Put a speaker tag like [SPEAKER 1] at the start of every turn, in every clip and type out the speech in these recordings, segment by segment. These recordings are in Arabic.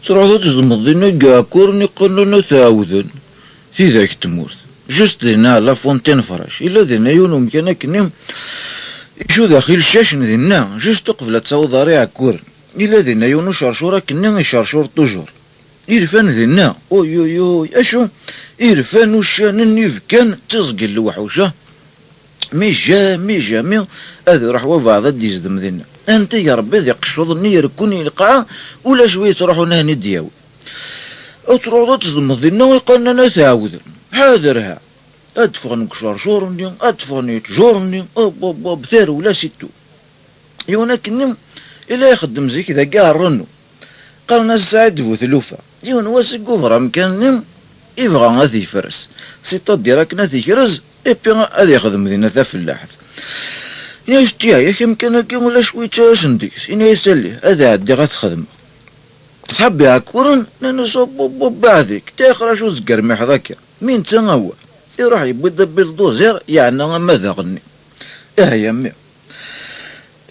[SPEAKER 1] تروح تزمض لنا كاكورني قلنا تعاودن في ذاك تمورت جست هنا لا فونتين فراش إلا دينا يونو كان كنيم شو داخل الشاش ندينا جست قبل تصاوض ريع كورن إلا دينا يونو شرشورة كنيم شرشور توجور إرفان ذنا أوي أوي أوي أشو إرفان وشان النيفكان تزقل الوحوشة مي هذا راح وفاض ديزدم ذنا أنت يا ربي ذي قشرضني يركوني القاعة ولا شوية تروحوا نهني دياوي أتروحوا تزدم ذنا ويقالنا تعاود حاضرها أدفغني شرشورني أدفغني تجورني بثير ولا ستو يونا كنم إلا يخدم زي كذا كاع الرنو قالنا سعيد بوثلوفة يون واسقو فرام كان نم يبغى هذي فرس سيطا ديراك ناثي كرز إبي هذي يخدم ذينا ذا فلاحت إنا يشتيها يمكن كي ولا شوي شنديكس إنا يسلي هذا عدي غتخدم صحابي هاكورن لأنو صوب بعدك تاخر شو زقر محذاك مين تنغوى يروح يبدا بالدوزير يعني ماذا غني يا مي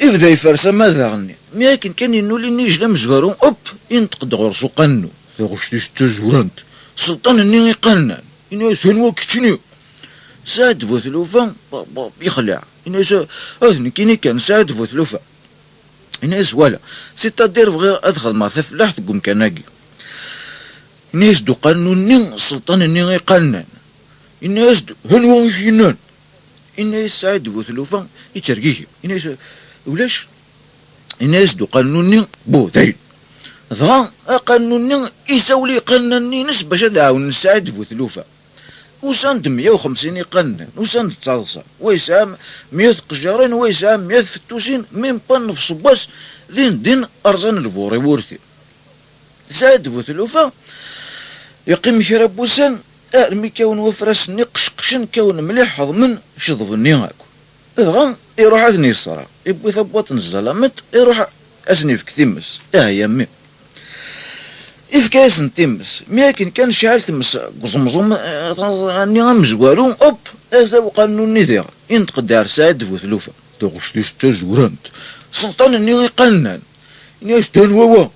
[SPEAKER 1] يبدا يفرس ماذا غني لكن كان ينولي نيجلا مزهرون اوب ينتقد غرسو قنو تغشتيش تزورانت سلطان اني يقنن إنا سنوا كتنيو سعد فوثلوفا يخلع إنا أذني كيني كان سعد فوثلوفا إنا ولا سيتا دير بغي أدخل مع ثفلاح تقوم كناقي إنا يسدو قانوني سلطان اني يقنن إنا يسدو هنوا يفينان إنا سعد فوثلوفا يترقيه إنا ولاش الناس دو قانوني بودين ضغا قانوني يساولي قانوني نس باش نعاون نساعد فوثلوفا وساند 150 يقنن وساند تصلصة ويسام 100 قجارين ويسام 100 فتوسين من بان في صباس دين أرزان البوري ورثي ساعد فوثلوفا يقيم شربوسان ارمي كون وفرس نقشقشن كون مليح هضمن شضفني هاكو ضغا يروح اذني الصرا يبغي ثبوت الظلامت يروح اسني في كتمس يا مي إفكاس نتمس ميكن كان شعال تمس قزمزم اني غمزوالو اوب هذا قانوني ذا ينتقد سعد فوثلوفا تغشتيش تزورانت سلطان اني يقنن اني اشتن ووا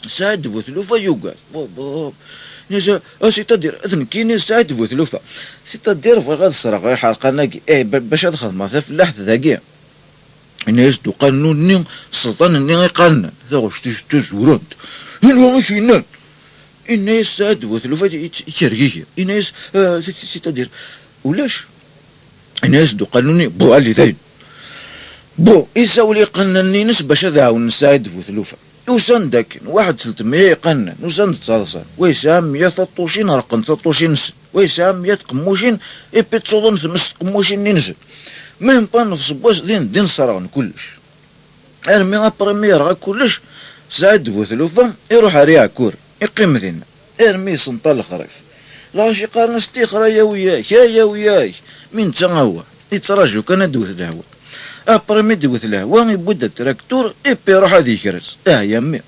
[SPEAKER 1] سعد فوثلوفا يوقال بابا نجا سيتادير اذن كيني سعد فوثلوفا سيتادير في غاد الصرا غير حرقناكي باش ادخل ما في ذاكيا إن يسدو قانوني السلطان اني يقنن ذا غشتيش تزورانت هنو فينان إن يسعد وثلوفات يتشرقيه إن يس سيتادير ولاش إن يسدو قانوني بو اليدين بو يساولي قنني نس باش داون نساعد وثلوفا وسان داكن واحد 300 يقنن وسان تصالصان ويسام 100 تطوشين رقم تطوشين نس ويسام 100 قموشين إبي تصودن ثمس قموشين ننزل من بان في صباس دين صراغن كلش أرمي أبرمير غا كلش سعد بوثلوفا يروح ريع كور يقيم ذينا ارمي سنطال الخريف لا شي قارن استيخرا يا وياي من تنغوا يتراجعو كان دوث الهوا ابرمي دوث الهوا يبدا التراكتور يبي يروح هذي يكرز يا مي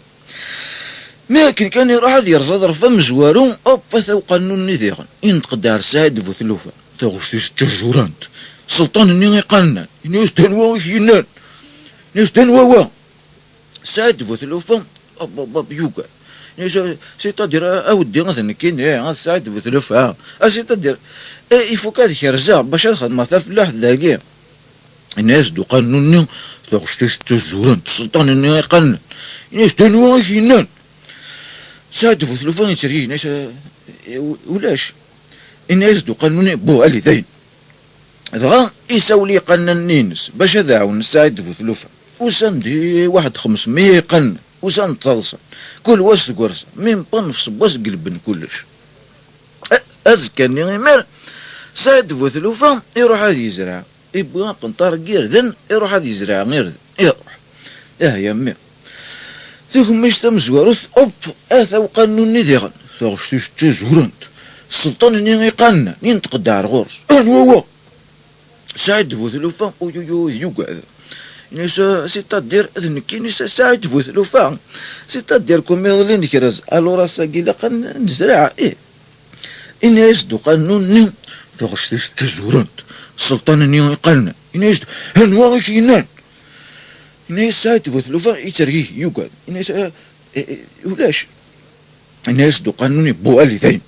[SPEAKER 1] لكن كان يروح هذي يرصد رفا مزوارو اوب ثو قانون نذيغن ينتقدار سعد بوثلوفا تغشتيش تجورانت سلطان اني يقنن اني يستنوا فينان يستنوا سعد فوثلوفا بيوكا سيتادير اودي مثلا كاين سعد فوثلوفا سيتادير يفوك هذيك رزاع باش الخدمه تاع فلاح ذاكيا الناس دو قانوني تغشتيش تزوران السلطان اني يقنن الناس تنوا فينان سعد فوثلوفا يتري ناس ولاش الناس دو قانوني بو اليدين دغا يساولي قنن نينس باش هذا عاون سعد فوثلوفا وسندي واحد 500 يقنن وسند تصلصة كل واش قرصة من بان في صباس قلبن كلش أزكى نيمير سعد فوثلوفا يروح هذي يزرع يبغى قنطار قيردن يروح هذي يزرع غير يروح يا مي ثم يشتم زواروث اوب اثا قانوني ديغن ثغشتيش تزورنت السلطان اني يقنن ينتقد على الغرس هو سعد فوثلوفا يقعد سيتادير اذن كي سعد فوثلوفا سيتادير كوم يظلين كراز الو راسا قيلا نزرع إن يسدو قانون تغشتيش تزورنت السلطان اني يقنن إن يسدو هنوا فينان إن سعد فوثلوفا يترقيه يقعد إن ولاش الناس دو قانوني بوالي دايم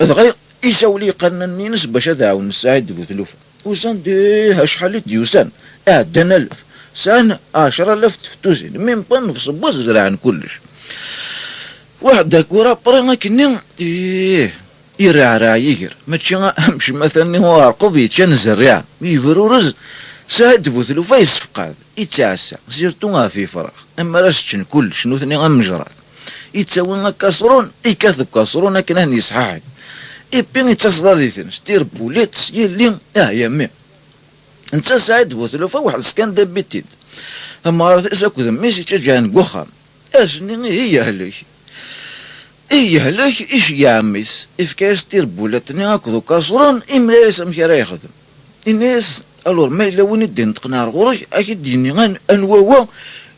[SPEAKER 1] هذا غير يساولي قانوني نس باش هذا عاون الساعد دو ثلوفة وسان دي شحال ديوسان دنا الف سان 10,000 تفتوزين ميم بان في صباز زرعن كلش واحد داك ورا برا كني يرعرع يجر ماشي امشي مثلا هو عرقو يتشان زرع يفرورز ساعد دو ثلوفة يصفقاد يتعسى سيرتو في فراغ اما راسشن كلش شنو ثاني غمجرات يتساوي كاسرون يكاثب كاسرون كان هني صحاحي بين يتصدر ديتن ستير بوليت يلي يا مي انت سعيد بوثلوفا واحد سكان دابيتيد اما راه ساكو ماشي تجان كوخام اشني هي هلاك ايش يا عميس افكاس ستير بوليت ني هاكو كاسرون املاس مكرا يخدم الناس الور ما الا وين الدين تقنع غوري اكيد ديني غان انواوا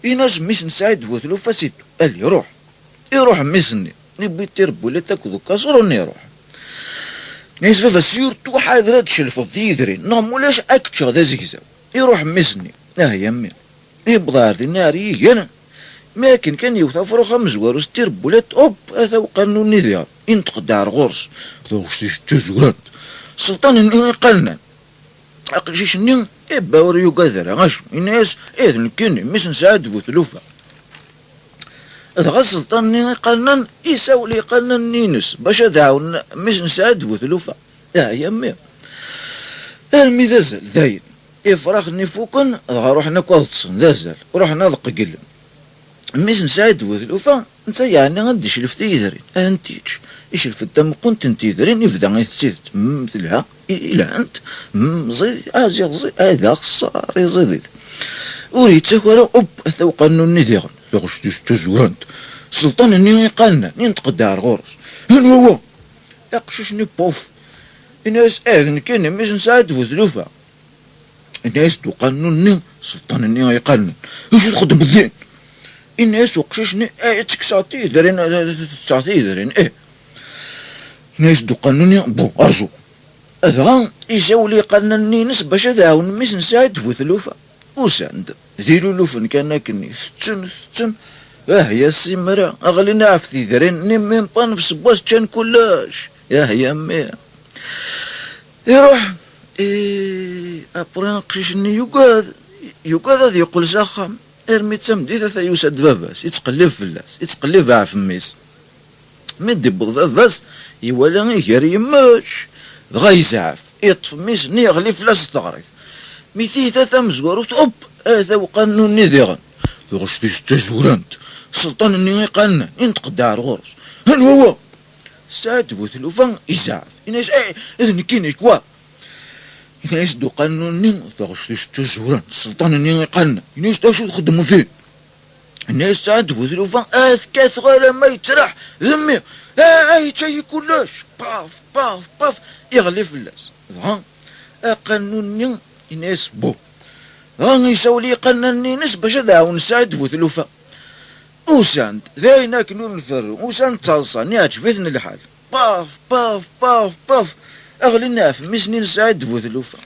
[SPEAKER 1] الناس مش نساعد بوثلوفا سيت قال يروح مسني نبي تربولي تاكو كاسرون يروح ناس فيفا سيرتو حاضرات شلفو يدري نامولاش اكتشغ دا زيكزاو يروح مسني يا مي يبضار دي النار يجينا ما كان يوثا فروخا مزوارو ستير بولات اوب هذا قانوني ديال ينتقدار غرس دوش تزورات سلطان اني قالنا اقشيش نين باوريو قادر غاش الناس اذن كني مش نساعد بوثلوفا هذا السلطان ني قالنا يساولي قالنا نينس باش دعاون مش نساعد بوثلوفا يا مي المي ذازل ذاين فراخ نفوكن روح نكوضصن ذازل وروح نضق قلم مش نساعد بوثلوفا انت يعني غندي شلفت يدرين انتيج ايش الفدام كنت انت يدرين يفدا غيتسيت مثلها الى انت زي زي هذا خسار يزيد وريت سكورا اوب ثو قانون ديالهم لغش تزورانت سلطان اني قالنا ينتقدار غورس هن هو اقششني بوف الناس كان مش نساعد وثلوفا الناس دو قانوني سلطان اني قالنا ايش تخدم الدين الناس وقششني تكساتي درين الناس دو قانوني بو ارجو هذا يساولي قالنا الناس باش داون مش نساعد وثلوفا وساند ديرو لوفن كان كني ستن يا السمرة اغلي نعرف تيدرين نمين بان في سباس كان كلاش يا مي يروح ابرين قششني يقاد يقول زخم ارمي تمديثة ثيوسد فافاس يتقلب في اللاس يتقلب عف ميس مدي بضفافاس يولا يجري يماش دغا يزعف يطف ميس ني يغلي فلاس تغريف ميتي ثاثا مزقروت اوب هذا وقانون نذيغن يغش تزورانت سلطان اني قالنا ينتقدار غرس هن هو ساعد بوثلوفان يزعف إناش إذن كيني كوا إناش دو قانوني تغش تزورانت سلطان اني قالنا إناش تاشو تخدمو دين الناس ساعد بوثلوفان أثكاث غير ما يترح ذمي يتشي كلاش باف يغلي فلاس ها قانوني الناس بو راني يساولي قنني نسبة شدعو نساعد بوثلوفا وساند ذاينا كنون الفرو وساند تصلصان يعجبثني الحال باف اغلي ناف مسني نساعد بوثلوفا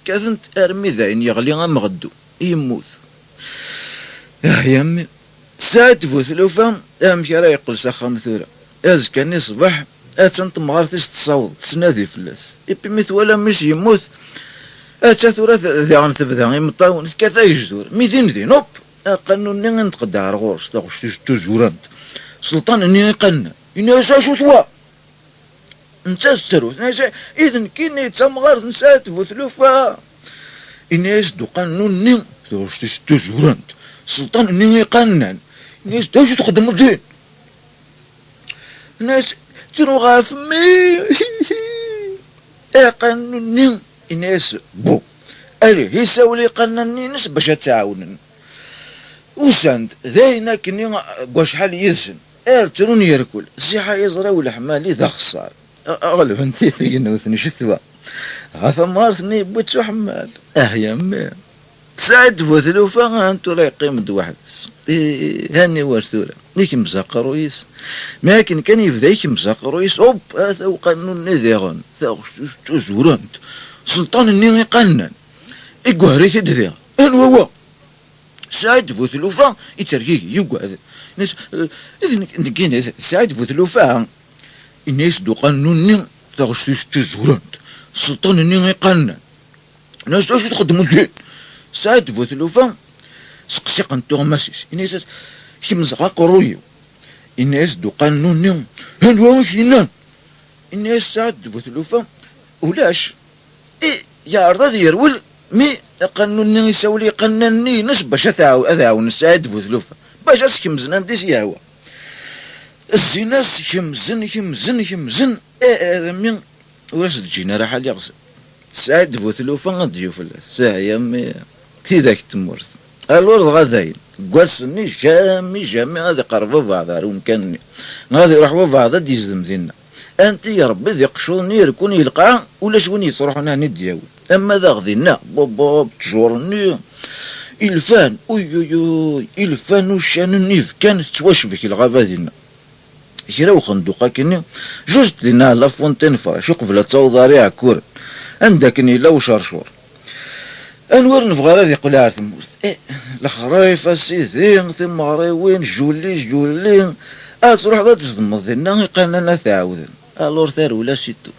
[SPEAKER 1] كاثنت ارمي ذاين يغلي غمغدو يموت يا امي ساعد بوثلوفا امشي يقول سخا مثورة ازكاني صباح اتنط مغارتش تصاوض تسنادي فلاس ابي مثولا مش يموت ثورة ذي عن تبدا يمطاون كذا يجدور ميدين ذي نوب قانون ني نتقدر غورس تاغش تزورانت سلطان اني قلنا اني شو توا انت السروت اذن كيني تمغار نسات بوثلوفا اني يسدو قانون ني تاغش تزورانت سلطان اني قلنا اني تاغش تخدم الدين الناس تنو غافمي قانون ني الناس بو الي يساولي قنني نس باش تعاونن وساند ذاينا كني شحال يرسن ترون يركل الصحة يزرا والحمالي ذا خسار اغلب انتي ثقنا شتوا غثمارتني بوتو حمال يا مي سعد بوثلوفا انتو راه يقيم واحد هاني وارثوره ليك مزاق رويس ما كان يفدايك مزاق رويس اوب هذا وقانون نذيغن ذا زورانت سلطان اني قنن اقهري تدري ان هو سعد بوثلوفا يتركيه يقعد ناس إذن نكين سعد بوثلوفا الناس دو قانوني تغشتوش تزورنت السلطان ني يقنن الناس واش تخدموا جيد سعد بوثلوفا سقسيق انتو غماسيس الناس كيمزغا قرويو الناس دو قانوني هنوا كينان الناس سعد بوثلوفا ولاش يا أرض يرول مي قانوني يساولي قنني نش باش أذاون سعد بوثلوفا باش اسكمزنا نديس يهوى الزيناس يمزن رمي وراس الجينا راح يغسل سعد بوثلوفا غادي يفلس ساعة مي تيداك تمورت الورد غاداين قواسني جامي غادي يقربوا بعض ومكانني غادي يروحوا بعض ديزدم دينا انت يا ربي ذي قشوني يركون يلقى ولا شوين يصروحنا ندياو اما ذا غدينا بوب تجورني الفان اوي الفان وشان نيف كانت تواشبك الغابه دينا كيرا وخندوقا كني جوج دينا لا فونتين فراشي قبل تصوضاري عكور عندك نيلا وشرشور انور نبغى غادي يقول عارف موت الخرايف اسيدي ثم غريوين جولي تروح غادي تصدم دينا يقال لنا تعاودن الور ثار ولا سيتو